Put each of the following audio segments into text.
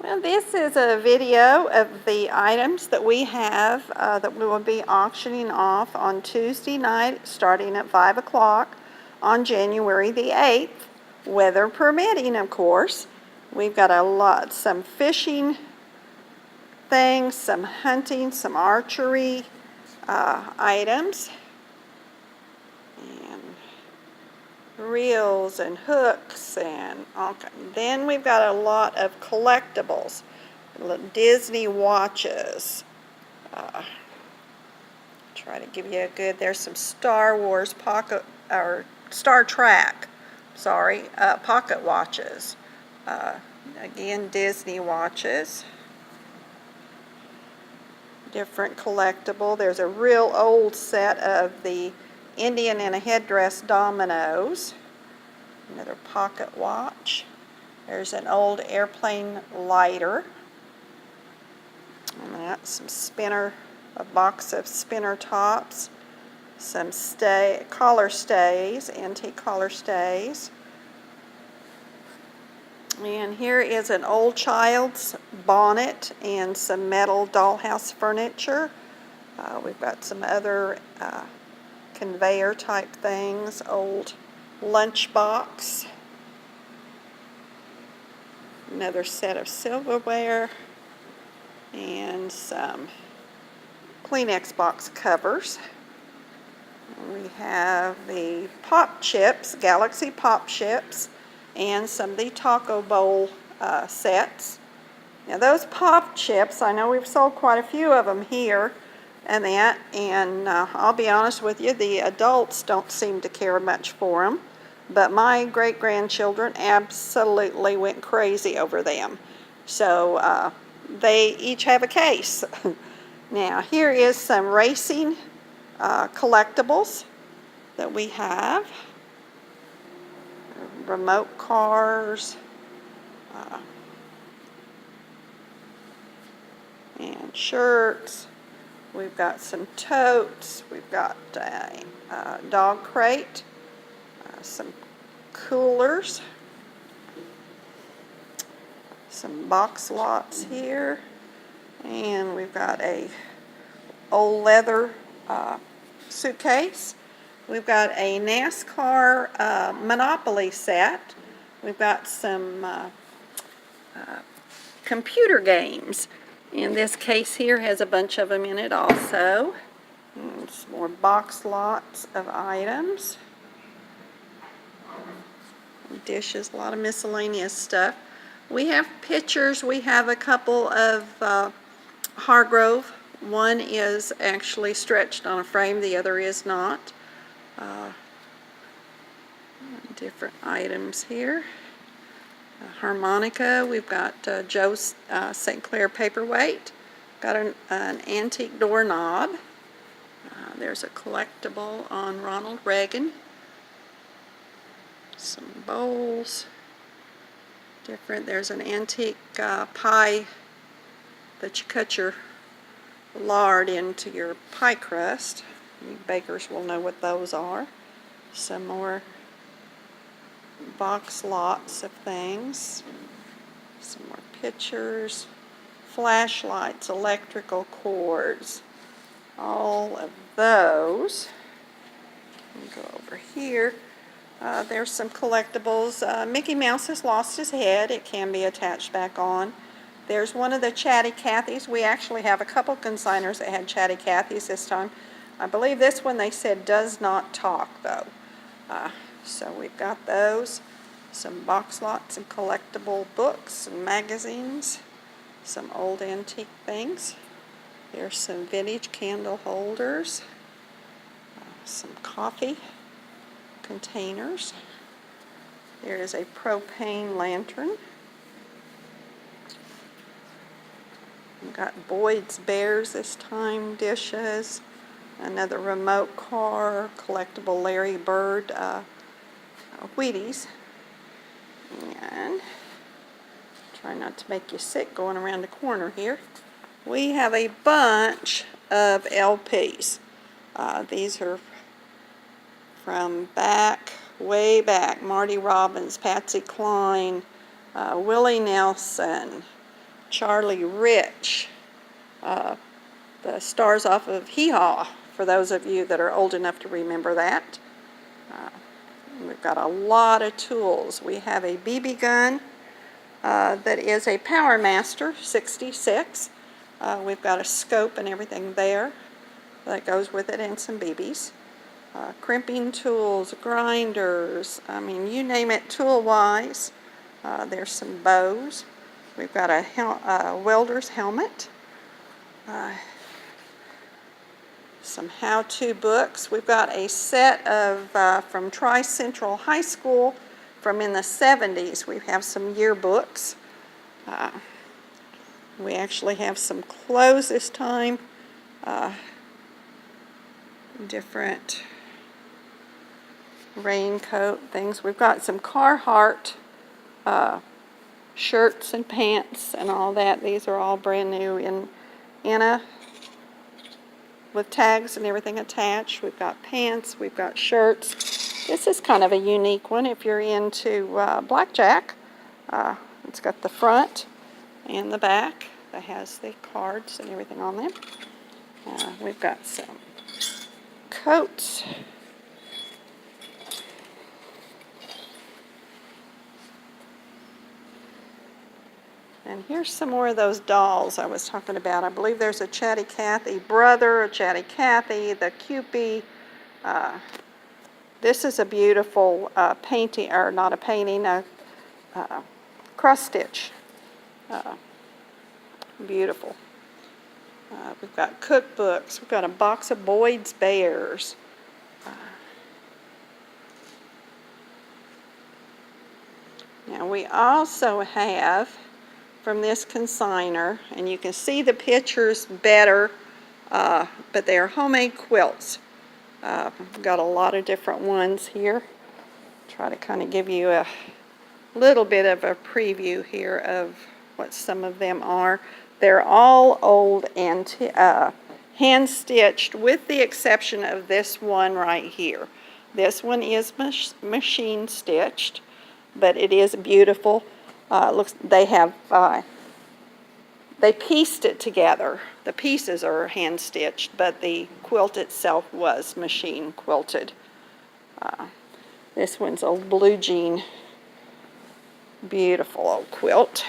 Well, this is a video of the items that we have that we will be auctioning off on Tuesday night starting at 5 o'clock on January the 8th, weather permitting, of course. We've got some fishing things, some hunting, some archery items, and reels and hooks and all kinds. Then we've got a lot of collectibles, Disney watches. Try to give you a good. There's some Star Wars pocket or Star Trek, pocket watches. Again, Disney watches. Different collectible. There's a real old set of the Indian in a headdress dominoes. Another pocket watch. There's an old airplane lighter. And that's a box of spinner tops. Some collar stays, antique collar stays. And here is an old child's bonnet and some metal dollhouse furniture. We've got some other conveyor type things, old lunchbox, another set of silverware, and some Kleenex box covers. We have the pop chips, Galaxy pop chips, and some of the taco bowl sets. Now those pop chips, I know we've sold quite a few of them here and I'll be honest with you, the adults don't seem to care much for them, but my great-grandchildren absolutely went crazy over them. So they each have a case. Now here is some racing collectibles that we have. Remote cars, and shirts. We've got some totes. We've got a dog crate, some coolers, some box lots here, and we've got a old leather suitcase. We've got a NASCAR Monopoly set. We've got some computer games. And this case here has a bunch of them in it also. And some more box lots of items. Dishes, a lot of miscellaneous stuff. We have pictures. We have a couple of Hargrove. One is actually stretched on a frame, the other is not. Different items here. Harmonica, we've got Joe's St. Clair paperweight. Got an antique doorknob. There's a collectible on Ronald Reagan. Some bowls. There's an antique pie that you cut your lard into your pie crust. You bakers will know what those are. Some more box lots of things. Some more pictures. Flashlights, electrical cords. All of those. Go over here. There's some collectibles. Mickey Mouse has lost his head. It can be attached back on. There's one of the Chatty Cathys. We actually have a couple consigners that had Chatty Cathys this time. I believe this one they said does not talk though. So we've got those. Some box lots and collectible books and magazines. Some old antique things. There's some vintage candle holders. Some coffee containers. There is a propane lantern. We've got Boyd's Bears this time, dishes, another remote car, collectible Larry Bird Wheaties, and try not to make you sick going around the corner here. We have a bunch of LPs. These are from way back, Marty Robbins, Patsy Cline, Willie Nelson, Charlie Rich. The stars off of Hee Haw, for those of you that are old enough to remember that. We've got a lot of tools. We have a BB gun that is a Power Master 66. We've got a scope and everything there that goes with it, and some BBs. Crimping tools, grinders, I mean, you name it tool-wise. There's some bows. We've got a welder's helmet. Some how-to books. We've got a set of from Tri-Central High School from in the 70s. We have some yearbooks. We actually have some clothes this time. Different raincoat things. We've got some Carhartt shirts and pants and all that. These are all brand new in Anna, with tags and everything attached. We've got pants, we've got shirts. This is kind of a unique one if you're into blackjack. It's got the front and the back that has the cards and everything on them. We've got some coats. And here's some more of those dolls I was talking about. I believe there's a Chatty Cathy brother, a Chatty Cathy, the Cupid. This is a beautiful painting, or not a painting, a cross stitch. Beautiful. We've got cookbooks. We've got a box of Boyd's Bears. Now we also have from this consigner, and you can see the pictures better, but they are homemade quilts. We've got a lot of different ones here. Try to kind of give you a little bit of a preview here of what some of them are. They're all old and hand stitched, with the exception of this one right here. This one is machine stitched, but it is beautiful. They pieced it together. The pieces are hand stitched, but the quilt itself was machine quilted. This one's old blue jean, beautiful old quilt.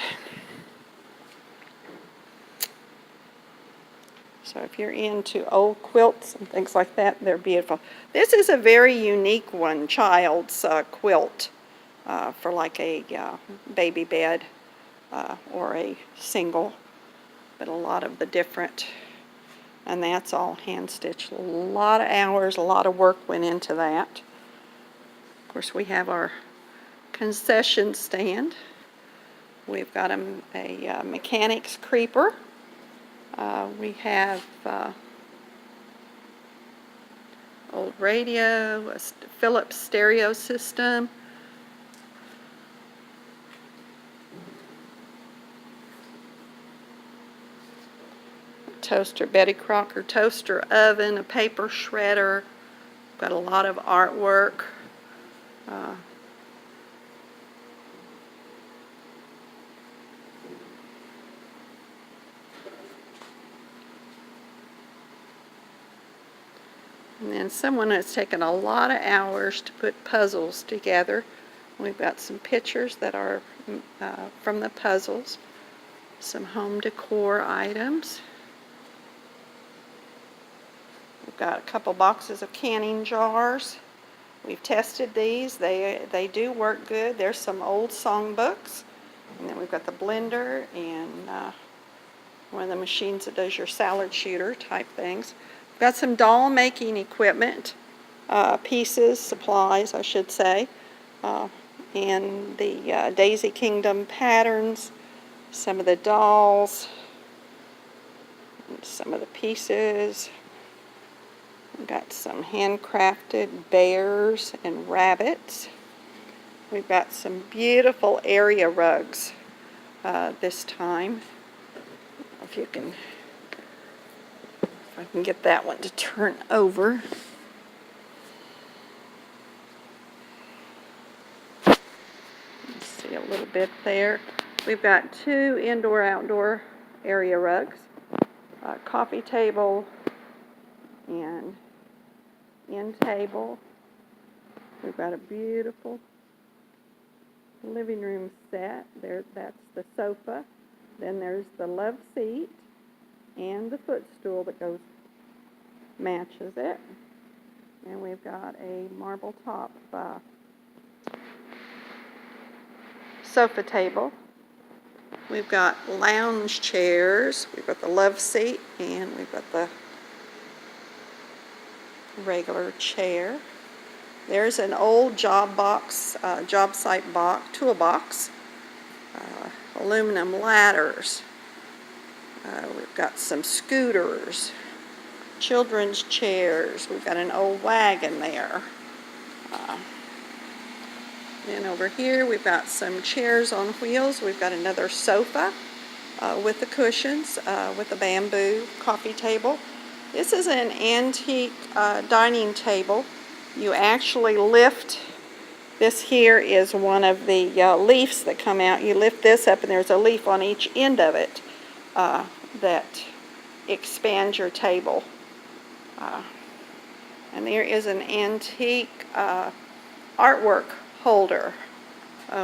So if you're into old quilts and things like that, they're beautiful. This is a very unique one, child's quilt. For like a baby bed or a single, but a lot of the different, and that's all hand stitched. A lot of hours, a lot of work went into that. Of course, we have our concession stand. We've got a mechanic's creeper. We have old radio, a Philips stereo system. Toaster, Betty Crocker toaster oven, a paper shredder. Got a lot of artwork. And then someone has taken a lot of hours to put puzzles together. We've got some pictures that are from the puzzles, some home decor items. We've got a couple boxes of canning jars. We've tested these. They do work good. There's some old songbooks. And then we've got the blender and one of the machines that does your salad shooter type things. We've got some doll making equipment, pieces, supplies, I should say. And the Daisy Kingdom patterns, some of the dolls, and some of the pieces. We've got some handcrafted bears and rabbits. We've got some beautiful area rugs this time. If I can get that one to turn over. See a little bit there. We've got 2 indoor-outdoor area rugs, a coffee table, and end table. We've got a beautiful living room set. That's the sofa. Then there's the love seat and the footstool that matches it. And we've got a marble top sofa table. We've got lounge chairs. We've got the love seat and we've got the regular chair. There's an old job site box, toolbox, aluminum ladders. We've got some scooters, children's chairs. We've got an old wagon there. Then over here we've got some chairs on wheels. We've got another sofa with the cushions, with a bamboo coffee table. This is an antique dining table. You actually lift, this here is one of the leaves that come out. You lift this up and there's a leaf on each end of it that expands your table. And there is an antique artwork holder.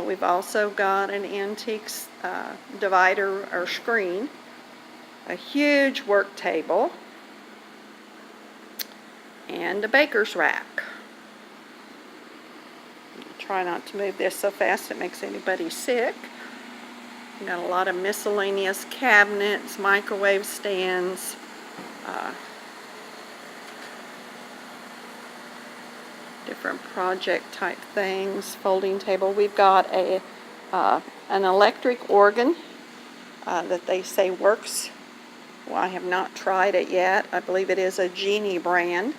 We've also got an antique divider or screen, a huge work table, and a baker's rack. Try not to move this so fast it makes anybody sick. We've got a lot of miscellaneous cabinets, microwave stands, different project type things, folding table. We've got an electric organ that they say works. Well, I have not tried it yet. I believe it is a Genie brand.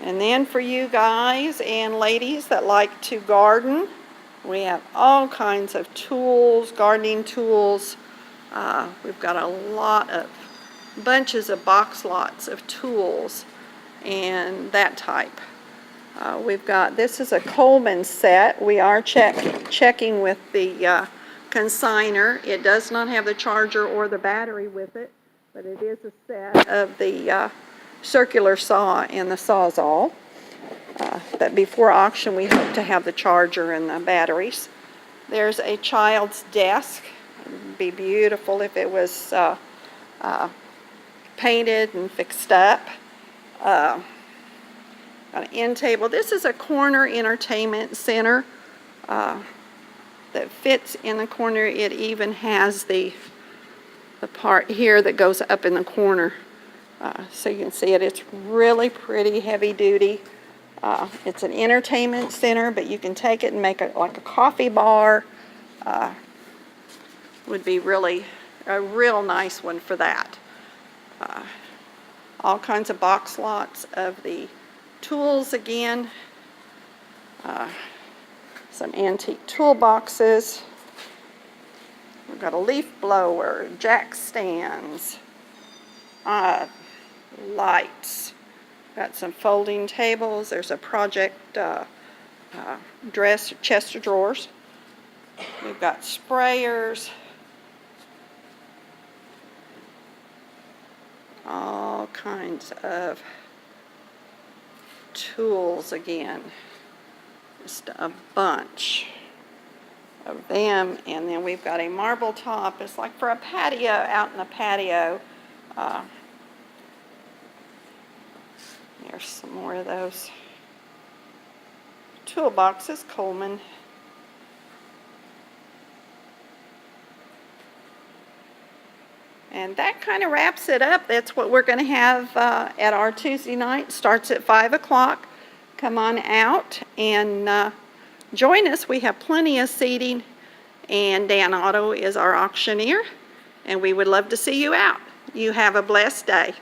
And then for you guys and ladies that like to garden, we have all kinds of tools, gardening tools. We've got a lot of bunches of box lots of tools and that type. We've got, this is a Coleman set. We are checking with the consigner. It does not have the charger or the battery with it, but it is a set of the circular saw and the Sawzall. But before auction we hope to have the charger and the batteries. There's a child's desk. It would be beautiful if it was painted and fixed up. Got an end table. This is a corner entertainment center that fits in the corner. It even has the part here that goes up in the corner. So you can see it. It's really pretty heavy duty. It's an entertainment center, but you can take it and make it like a coffee bar. Would be really a real nice one for that. All kinds of box lots of the tools again. Some antique toolboxes. We've got a leaf blower, jack stands, lights. Got some folding tables. There's a project chest of drawers. We've got sprayers. All kinds of tools again. Just a bunch of them. And then we've got a marble top. It's like for a patio, out in the patio. There's some more of those toolboxes, Coleman. And that kind of wraps it up. That's what we're going to have at our Tuesday night. Starts at 5 o'clock. Come on out and join us. We have plenty of seating. And Dan Otto is our auctioneer. And we would love to see you out. You have a blessed day.